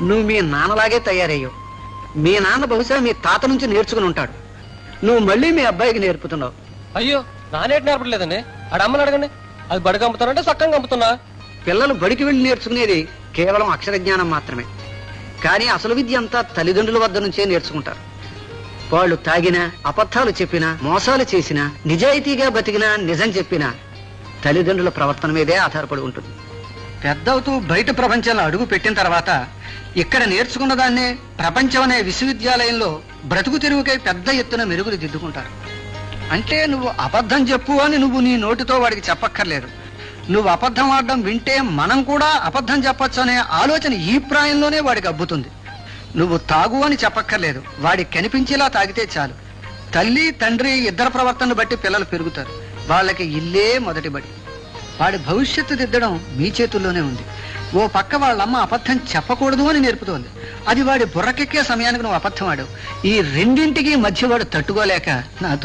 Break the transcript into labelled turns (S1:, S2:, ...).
S1: నువ్వు మీ నాన్నలాగే తయారయ్యావు. మీ నాన్న బహుశా మీ తాత నుంచి నేర్చుకుని ఉంటాడు. నువ్వు మళ్ళీ మీ అబ్బాయికి నేర్పుతున్నావు.
S2: అయ్యో నానేటి నేర్పట్లేదండి. ఆడ అమ్మని అడగండి. అది బడి కంపుతానంటే చక్కగా కంపుతున్నా.
S1: పిల్లలు బడికి వెళ్ళి నేర్చుకునేది కేవలం అక్షర జ్ఞానం మాత్రమే. కానీ అసలు విద్య అంతా తల్లిదండ్రుల వద్ద నుంచే నేర్చుకుంటారు. వాళ్ళు తాగినా, అబద్ధాలు చెప్పినా, మోసాలు చేసినా, నిజాయితీగా బతికినా, నిజం చెప్పినా తల్లిదండ్రుల ప్రవర్తన మీదే ఆధారపడి ఉంటుంది. పెద్దవుతూ బయట ప్రపంచంలో అడుగు పెట్టిన తర్వాత ఇక్కడ నేర్చుకున్న దాన్నే ప్రపంచం అనే విశ్వవిద్యాలయంలో బ్రతుకు తెరువుకై పెద్ద ఎత్తున మెరుగులు దిద్దుకుంటారు. అంటే నువ్వు అబద్ధం చెప్పు అని నువ్వు నీ నోటితో వాడికి చెప్పక్కర్లేదు. నువ్వు అబద్ధం ఆడడం వింటే మనం కూడా అబద్ధం చెప్పొచ్చు అనే ఆలోచన ఈ ప్రాయంలోనే వాడికి అబ్బుతుంది. నువ్వు తాగు అని చెప్పక్కర్లేదు. వాడికి కనిపించేలా తాగితే చాలు. తల్లి తండ్రి ఇద్దరు ప్రవర్తనను బట్టి పిల్లలు పెరుగుతారు. వాళ్ళకి ఇల్లే మొదటి బడి. వాడి భవిష్యత్తు దిద్దడం మీ చేతుల్లోనే ఉంది. ఓ పక్క వాళ్ళమ్మ అబద్ధం చెప్పకూడదు అని నేర్పుతోంది. అది వాడి బుర్రకెక్కే సమయానికి నువ్వు అబద్ధం ఆడావు. ఈ రెండింటికి మధ్య వాడు తట్టుకోలేక నాతో